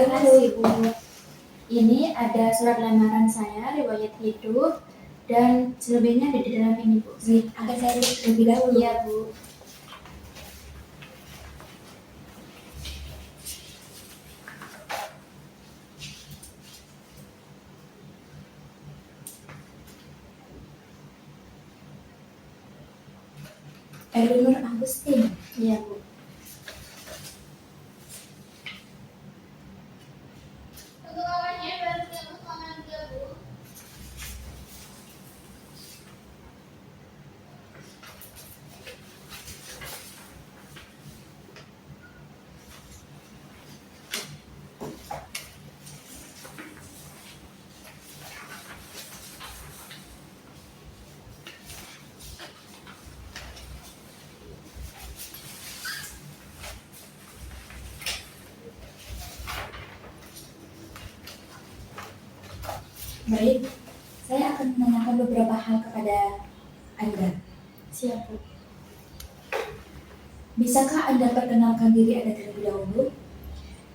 Terima kasih, Bu. Ini ada surat lamaran saya, riwayat hidup, dan selebihnya ada di dalam ini, Bu. Akan saya lihat terlebih dahulu. Iya, Bu. Elunur Agustin. Iya, Bu. Baik, saya akan menanyakan beberapa hal kepada Anda. Siap, Bu. Bisakah Anda perkenalkan diri Anda terlebih dahulu?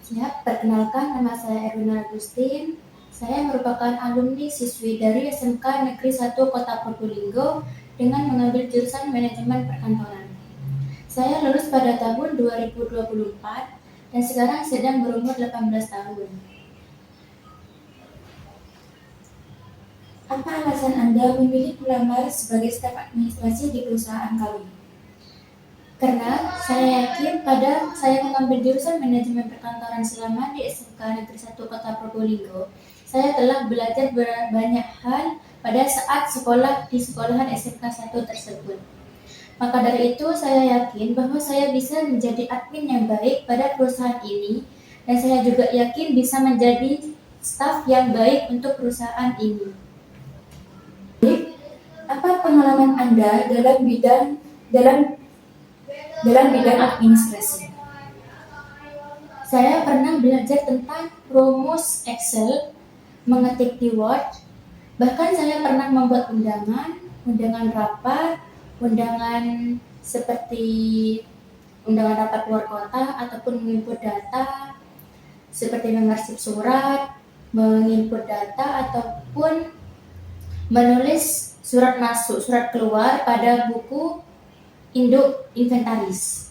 Siap, perkenalkan nama saya Erwina Agustin. Saya merupakan alumni siswi dari SMK Negeri 1 Kota Probolinggo dengan mengambil jurusan Manajemen Perkantoran. Saya lulus pada tahun 2024 dan sekarang sedang berumur 18 tahun. Apa alasan Anda memilih melamar sebagai staf administrasi di perusahaan kami? Karena saya yakin pada saya mengambil jurusan Manajemen Perkantoran selama di SMK Negeri 1 Kota Probolinggo, saya telah belajar banyak hal pada saat sekolah di sekolahan SMK 1 tersebut. Maka dari itu saya yakin bahwa saya bisa menjadi admin yang baik pada perusahaan ini dan saya juga yakin bisa menjadi staf yang baik untuk perusahaan ini. Apa pengalaman Anda dalam bidang administrasi? Saya pernah belajar tentang rumus Excel, mengetik di Word, bahkan saya pernah membuat undangan rapat, undangan seperti undangan rapat luar kota ataupun menginput data, seperti mengarsip surat, menginput data ataupun menulis surat masuk, surat keluar pada buku induk inventaris.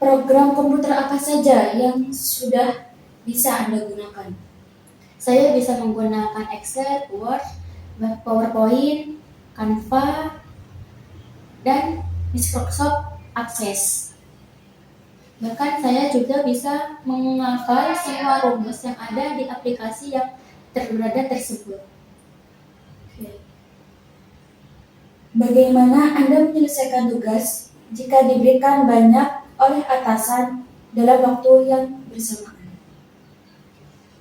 Program komputer apa saja yang sudah bisa Anda gunakan? Saya bisa menggunakan Excel, Word, PowerPoint, Canva, dan Microsoft Access. Bahkan saya juga bisa menghafal semua rumus yang ada di aplikasi yang berada tersebut. Bagaimana Anda menyelesaikan tugas jika diberikan banyak oleh atasan dalam waktu yang bersamaan?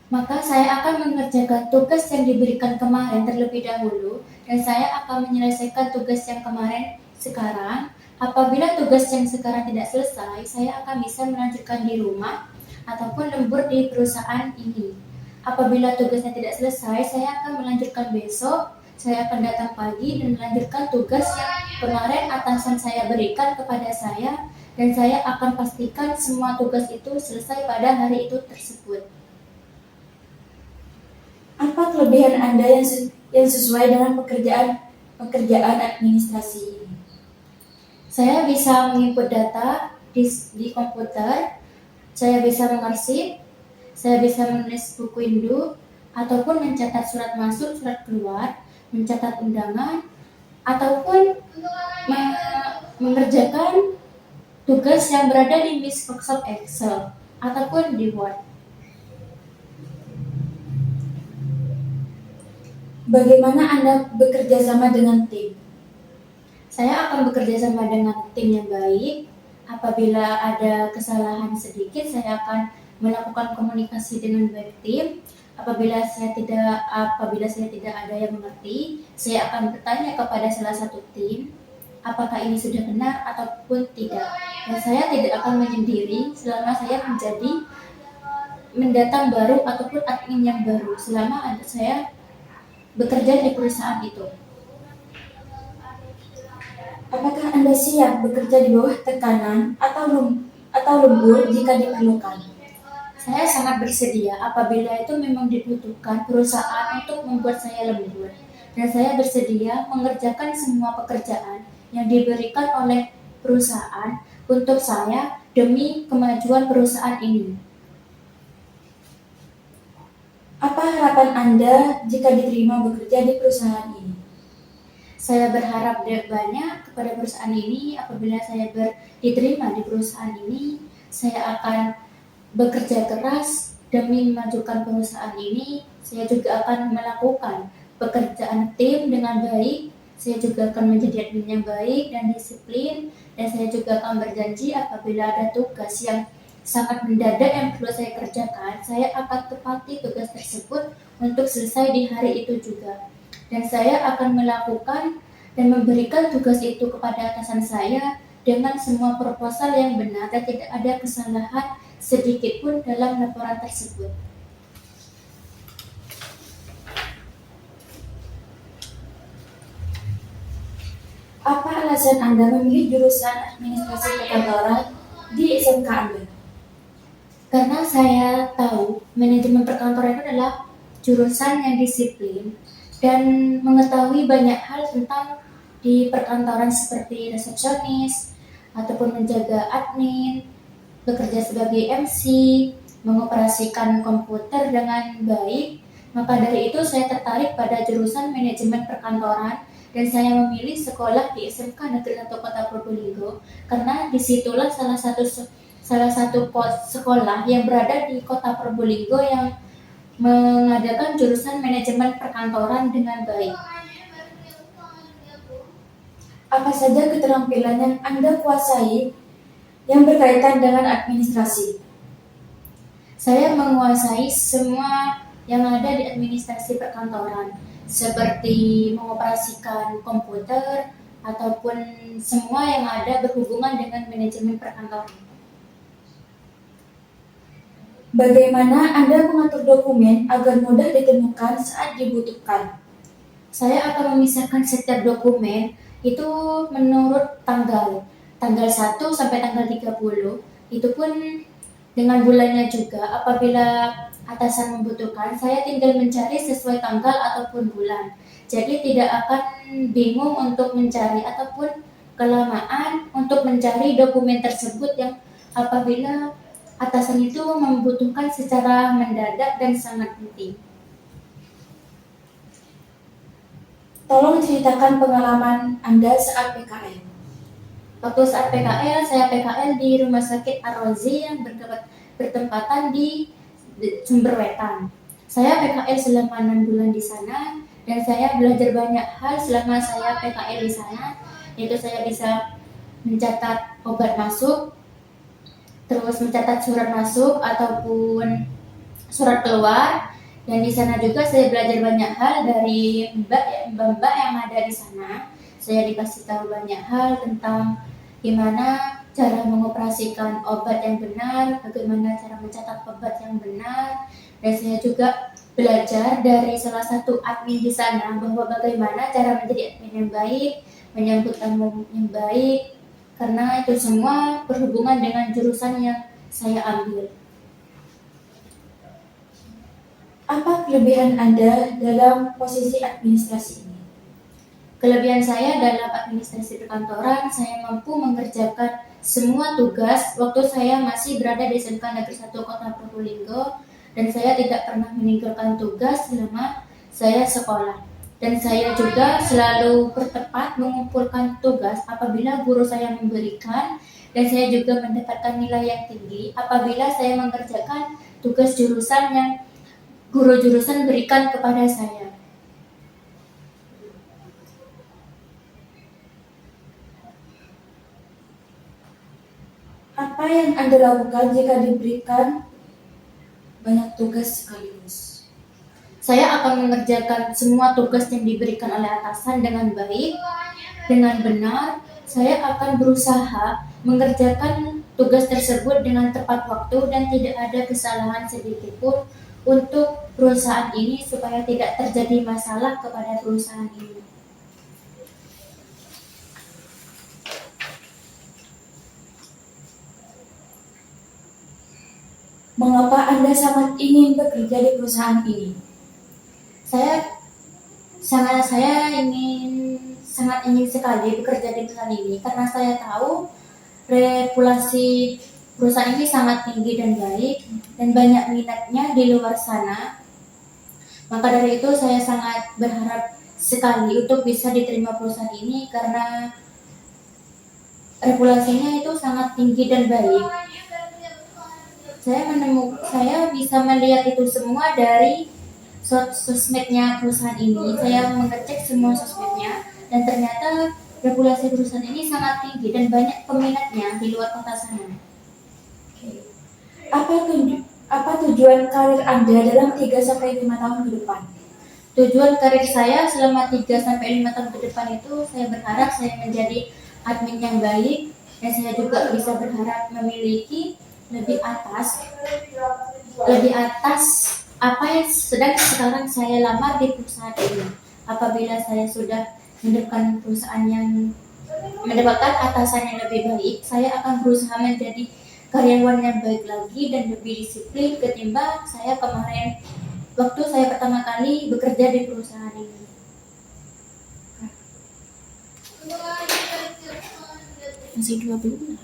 Maka saya akan mengerjakan tugas yang diberikan kemarin terlebih dahulu dan saya akan menyelesaikan tugas yang kemarin sekarang. Apabila tugas yang sekarang tidak selesai, saya akan bisa melanjutkan di rumah ataupun lembur di perusahaan ini. Apabila tugasnya tidak selesai, saya akan melanjutkan besok. Saya akan datang pagi dan melanjutkan tugas yang kemarin atasan saya berikan kepada saya dan saya akan pastikan semua tugas itu selesai pada hari itu tersebut. Apa kelebihan Anda yang sesuai dengan pekerjaan administrasi ini? Saya bisa menginput data di komputer, saya bisa mengarsip, saya bisa menulis buku induk, ataupun mencatat surat masuk, surat keluar, mencatat undangan, ataupun mengerjakan tugas yang berada di Microsoft Excel, ataupun di Word. Bagaimana Anda bekerja sama dengan tim? Saya akan bekerja sama dengan tim yang baik. Apabila ada kesalahan sedikit, saya akan melakukan komunikasi dengan baik tim. Apabila saya tidak ada yang mengerti, saya akan bertanya kepada salah satu tim, apakah ini sudah benar ataupun tidak. Dan saya tidak akan menyendiri selama saya menjadi mendatang baru ataupun admin yang baru selama saya bekerja di perusahaan itu. Apakah Anda siap bekerja di bawah tekanan atau atau lembur jika diperlukan. Saya sangat bersedia apabila itu memang dibutuhkan perusahaan untuk membuat saya lembur. Dan saya bersedia mengerjakan semua pekerjaan yang diberikan oleh perusahaan untuk saya demi kemajuan perusahaan ini. Apa harapan Anda jika diterima bekerja di perusahaan ini? Saya berharap banyak kepada perusahaan ini. Apabila saya diterima di perusahaan ini, saya akan bekerja keras demi memajukan perusahaan ini. Saya juga akan melakukan pekerjaan tim dengan baik. Saya juga akan menjadi admin yang baik dan disiplin. Dan saya juga akan berjanji apabila ada tugas yang sangat mendadak yang perlu saya kerjakan, saya akan tepati tugas tersebut untuk selesai di hari itu juga. Dan saya akan melakukan dan memberikan tugas itu kepada atasan saya dengan semua proposal yang benar dan tidak ada kesalahan sedikit pun dalam laporan tersebut. Apa alasan Anda memilih jurusan administrasi perkantoran di SMK Anda? Karena saya tahu manajemen perkantoran itu adalah jurusan yang disiplin dan mengetahui banyak hal tentang di perkantoran seperti resepsionis ataupun menjaga admin, bekerja sebagai MC, mengoperasikan komputer dengan baik. Maka dari itu saya tertarik pada jurusan manajemen perkantoran dan saya memilih sekolah di SMK Negeri 1 Kota Probolinggo karena disitulah salah satu sekolah yang berada di Kota Probolinggo yang mengadakan jurusan manajemen perkantoran dengan baik. Apa saja keterampilan yang Anda kuasai yang berkaitan dengan administrasi? Saya menguasai semua yang ada di administrasi perkantoran, seperti mengoperasikan komputer ataupun semua yang ada berhubungan dengan manajemen perkantoran. Bagaimana Anda mengatur dokumen agar mudah ditemukan saat dibutuhkan? Saya akan memisahkan setiap dokumen itu menurut tanggal 1 sampai tanggal 30. Itu pun dengan bulannya juga. Apabila atasan membutuhkan, saya tinggal mencari sesuai tanggal ataupun bulan. Jadi tidak akan bingung untuk mencari ataupun kelamaan untuk mencari dokumen tersebut yang apabila atasan itu membutuhkan secara mendadak dan sangat penting. Tolong ceritakan pengalaman Anda saat PKL. Waktu saat PKL, saya PKL di Rumah Sakit Ar-Razi yang bertempatan di Sumberwetan. Saya PKL selama 6 bulan di sana dan saya belajar banyak hal selama saya PKL di sana. Yaitu saya bisa mencatat obat masuk, terus mencatat surat masuk ataupun surat keluar. Dan di sana juga saya belajar banyak hal dari mbak-mbak yang ada di sana. Saya dikasih tahu banyak hal tentang gimana cara mengoperasikan obat yang benar, bagaimana cara mencatat obat yang benar. Dan saya juga belajar dari salah satu admin di sana bahwa bagaimana cara menjadi admin yang baik, menyambut tamu yang baik, karena itu semua berhubungan dengan jurusan yang saya ambil. Apa kelebihan Anda dalam posisi administrasi ini? Kelebihan saya dalam administrasi perkantoran, saya mampu mengerjakan semua tugas waktu saya masih berada di SMK Negeri 1 Kota Probolinggo dan saya tidak pernah meninggalkan tugas selama saya sekolah. Dan saya juga selalu bertepat mengumpulkan tugas apabila guru saya memberikan dan saya juga mendapatkan nilai yang tinggi apabila saya mengerjakan tugas jurusan yang guru jurusan berikan kepada saya. Apa yang Anda lakukan jika diberikan banyak tugas sekaligus? Saya akan mengerjakan semua tugas yang diberikan oleh atasan dengan baik, dengan benar. Saya akan berusaha mengerjakan tugas tersebut dengan tepat waktu dan tidak ada kesalahan sedikit pun untuk perusahaan ini supaya tidak terjadi masalah kepada perusahaan ini. Mengapa Anda sangat ingin bekerja di perusahaan ini? Saya sangat ingin sekali bekerja di perusahaan ini karena saya tahu reputasi perusahaan ini sangat tinggi dan baik dan banyak minatnya di luar sana. Maka dari itu saya sangat berharap sekali untuk bisa diterima perusahaan ini karena reputasinya itu sangat tinggi dan baik. Saya bisa melihat itu semua dari sosmednya perusahaan ini. Saya mengecek semua sosmednya dan ternyata reputasi perusahaan ini sangat tinggi dan banyak peminatnya di luar kota sana. Apa tujuan karir Anda dalam 3-5 tahun ke depan? Tujuan karir saya selama 3-5 tahun ke depan itu saya berharap saya menjadi admin yang baik dan saya juga bisa berharap memiliki lebih atas apa yang sedang sekarang saya lamar di perusahaan ini. Apabila saya sudah mendapatkan atasan yang lebih baik, saya akan berusaha menjadi karyawan yang baik lagi dan lebih disiplin ketimbang saya kemarin waktu saya pertama kali bekerja di perusahaan ini. Masih 2 bulan.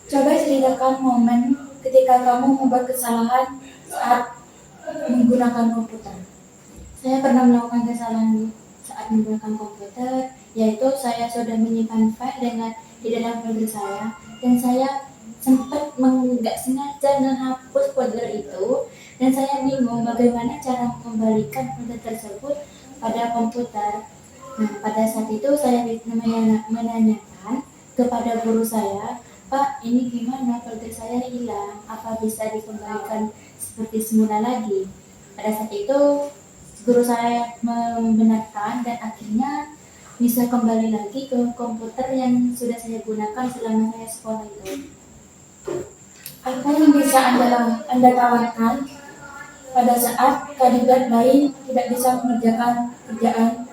Coba ceritakan momen ketika kamu membuat kesalahan saat menggunakan komputer. Saya pernah melakukan kesalahan saat menggunakan komputer, yaitu saya sudah menyimpan file di dalam folder saya dan saya sempat nggak sengaja menghapus folder itu dan saya bingung bagaimana cara mengembalikan folder tersebut pada komputer. Nah, pada saat itu saya menanyakan kepada guru saya, "Pak, ini gimana folder saya hilang? Apa bisa dikembalikan seperti semula lagi?" Pada saat itu guru saya membenarkan dan akhirnya bisa kembali lagi ke komputer yang sudah saya gunakan selama saya sekolah itu. Apa yang bisa Anda tawarkan pada saat kandidat lain tidak bisa mengerjakan pekerjaan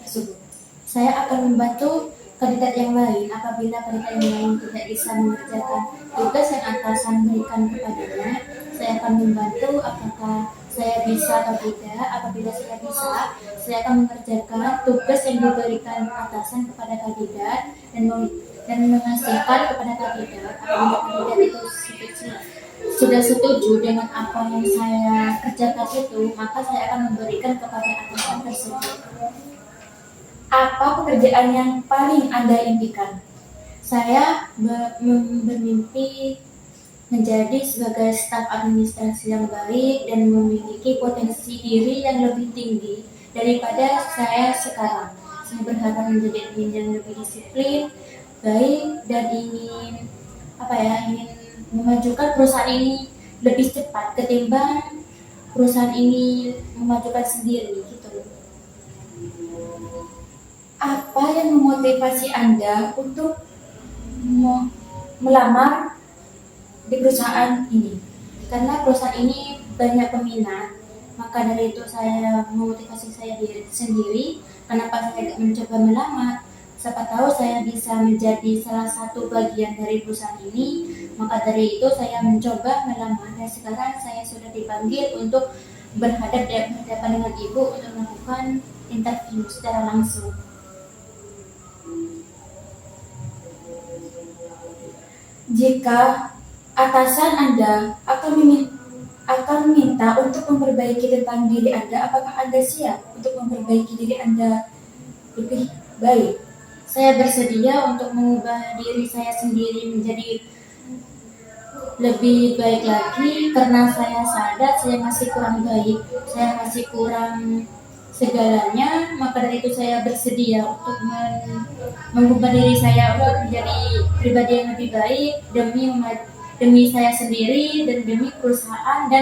tersebut? Saya akan membantu kandidat yang lain apabila kandidat yang lain tidak bisa mengerjakan tugas yang atasan berikan kepadanya. Saya akan membantu apakah saya bisa atau tidak. Apabila saya bisa, saya akan mengerjakan tugas yang diberikan atasan kepada kandidat dan memastikan kepada kandidat apabila kandidat itu sudah setuju dengan apa yang saya kerjakan itu, maka saya akan memberikan kepada atasan tersebut. Apa pekerjaan yang paling Anda impikan? Saya bermimpi menjadi sebagai staf administrasi yang baik dan memiliki potensi diri yang lebih tinggi daripada saya sekarang. Saya berharap menjadi admin yang lebih disiplin, baik dan ingin memajukan perusahaan ini lebih cepat ketimbang perusahaan ini memajukan sendiri gitu. Apa yang memotivasi Anda untuk melamar di perusahaan ini? Karena perusahaan ini banyak peminat, maka dari itu saya memotivasi saya diri sendiri. Kenapa saya mencoba melamar? Siapa tahu saya bisa menjadi salah satu bagian dari perusahaan ini. Maka dari itu saya mencoba melamar dan sekarang saya sudah dipanggil untuk berhadapan dengan ibu untuk melakukan interview secara langsung. Jika atasan Anda akan minta untuk memperbaiki tentang diri Anda, apakah Anda siap untuk memperbaiki diri Anda lebih baik? Saya bersedia untuk mengubah diri saya sendiri menjadi lebih baik lagi karena saya sadar saya masih kurang baik, saya masih kurang segalanya, maka dari itu saya bersedia untuk mengubah diri saya untuk menjadi pribadi yang lebih baik demi saya sendiri dan demi perusahaan dan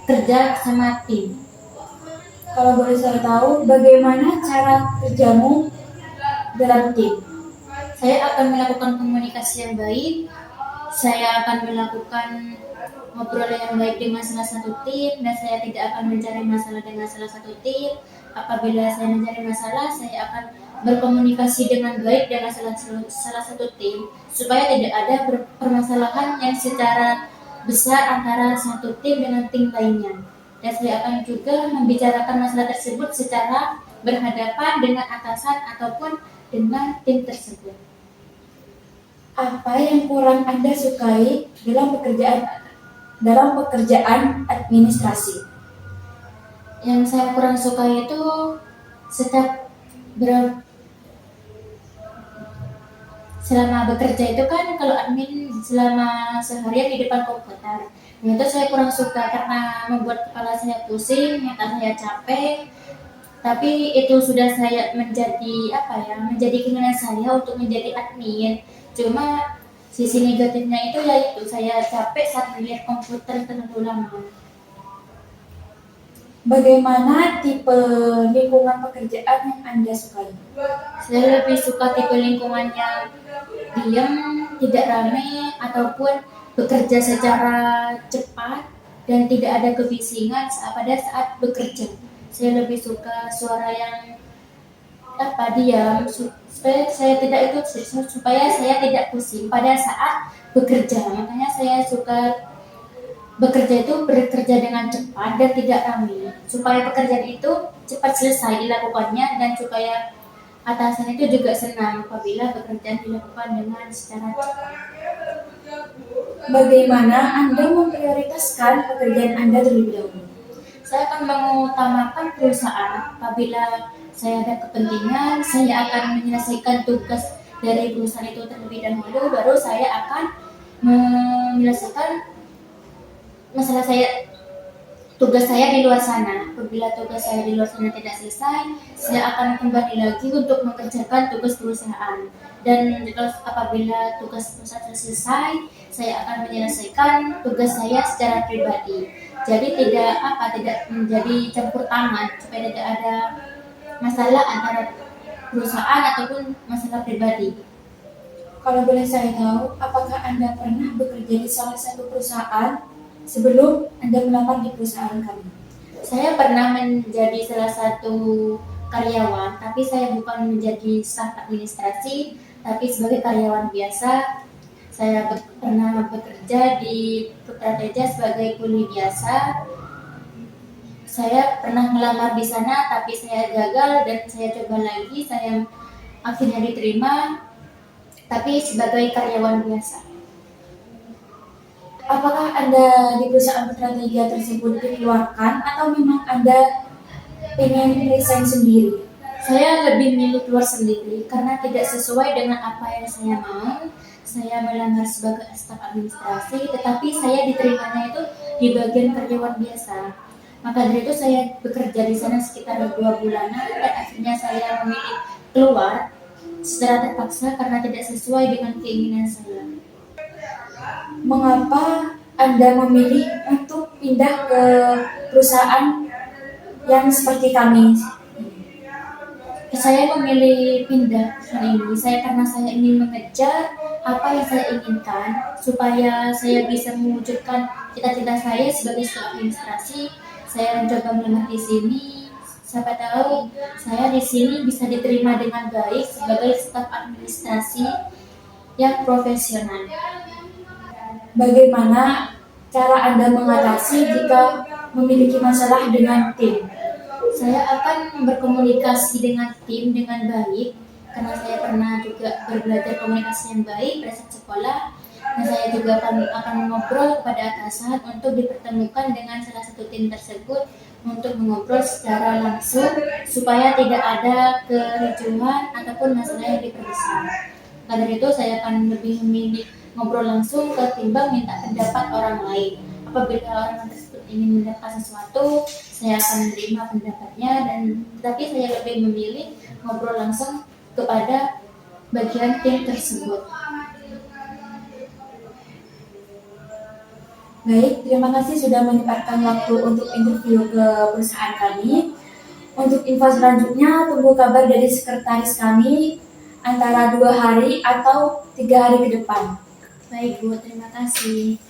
kerja sama tim. Kalau boleh saya tahu, bagaimana cara kerjamu dalam tim? Saya akan melakukan komunikasi yang baik, saya akan melakukan ngobrol yang baik dengan salah satu tim dan saya tidak akan mencari masalah dengan salah satu tim. Apabila saya mencari masalah, saya akan berkomunikasi dengan baik dengan salah satu tim supaya tidak ada permasalahan yang secara besar antara satu tim dengan tim lainnya. Dan saya akan juga membicarakan masalah tersebut secara berhadapan dengan atasan ataupun dengan tim tersebut. Apa yang kurang Anda sukai dalam pekerjaan administrasi? Yang saya kurang suka itu selama bekerja itu kan kalau admin selama seharian di depan komputer, itu saya kurang suka karena membuat kepala saya pusing, mata saya capek. Tapi itu sudah saya menjadi keinginan saya untuk menjadi admin. Cuma sisi negatifnya itu yaitu saya capek saat melihat komputer terlalu lama. Bagaimana tipe lingkungan pekerjaan yang Anda sukai? Saya lebih suka tipe lingkungan yang diam, tidak ramai, ataupun bekerja secara cepat dan tidak ada kebisingan pada saat bekerja. Saya lebih suka suara yang diam supaya saya tidak pusing pada saat bekerja. Makanya saya suka bekerja dengan cepat dan tidak ramai supaya pekerjaan itu cepat selesai dilakukannya dan supaya atasan itu juga senang apabila pekerjaan dilakukan dengan secara cepat. Bagaimana Anda memprioritaskan pekerjaan Anda terlebih dahulu? Saya akan mengutamakan perusahaan. Apabila saya ada kepentingan, saya akan menyelesaikan tugas dari perusahaan itu terlebih dahulu, baru saya akan menyelesaikan tugas saya di luar sana. Apabila tugas saya di luar sana tidak selesai, saya akan kembali lagi untuk mengerjakan tugas perusahaan. Dan apabila tugas perusahaan selesai, saya akan menyelesaikan tugas saya secara pribadi. Jadi tidak menjadi campur tangan supaya tidak ada masalah antara perusahaan ataupun masalah pribadi. Kalau boleh saya tahu, apakah Anda pernah bekerja di salah satu perusahaan sebelum Anda melamar di perusahaan kami? Saya pernah menjadi salah satu karyawan, tapi saya bukan menjadi staf administrasi, tapi sebagai karyawan biasa. Saya pernah bekerja di Putra Teja sebagai kuli biasa. Saya pernah melamar di sana, tapi saya gagal dan saya coba lagi. Saya akhirnya diterima, tapi sebagai karyawan biasa. Apakah Anda di perusahaan Putra Teja tersebut dikeluarkan atau memang Anda ingin resign sendiri? Saya lebih milih keluar sendiri karena tidak sesuai dengan apa yang saya mau. Saya melamar sebagai staf administrasi, tetapi saya diterimanya itu di bagian karyawan biasa. Maka dari itu saya bekerja di sana sekitar 2 bulanan dan akhirnya saya memilih keluar secara terpaksa karena tidak sesuai dengan keinginan saya. Mengapa Anda memilih untuk pindah ke perusahaan yang seperti kami? Saya memilih pindah hari ini karena saya ingin mengejar apa yang saya inginkan supaya saya bisa mewujudkan cita-cita saya sebagai staf administrasi. Saya mencoba melamar di sini. Siapa tahu saya di sini bisa diterima dengan baik sebagai staf administrasi yang profesional. Bagaimana cara Anda mengatasi jika memiliki masalah dengan tim? Saya akan berkomunikasi dengan tim dengan baik karena saya pernah juga belajar komunikasi yang baik pada saat sekolah. Dan saya juga akan mengobrol kepada atasan untuk dipertemukan dengan salah satu tim tersebut untuk mengobrol secara langsung supaya tidak ada kericuhan ataupun masalah yang diperbesar. Karena itu saya akan lebih memilih ngobrol langsung ketimbang minta pendapat orang lain. Apabila orang tersebut ingin mendapat sesuatu, saya akan menerima pendapatnya tetapi saya lebih memilih ngobrol langsung kepada bagian tim tersebut. Baik, terima kasih sudah menyempatkan waktu untuk interview ke perusahaan kami. Untuk info selanjutnya, tunggu kabar dari sekretaris kami antara 2 hari atau 3 hari ke depan. Baik Bu, terima kasih.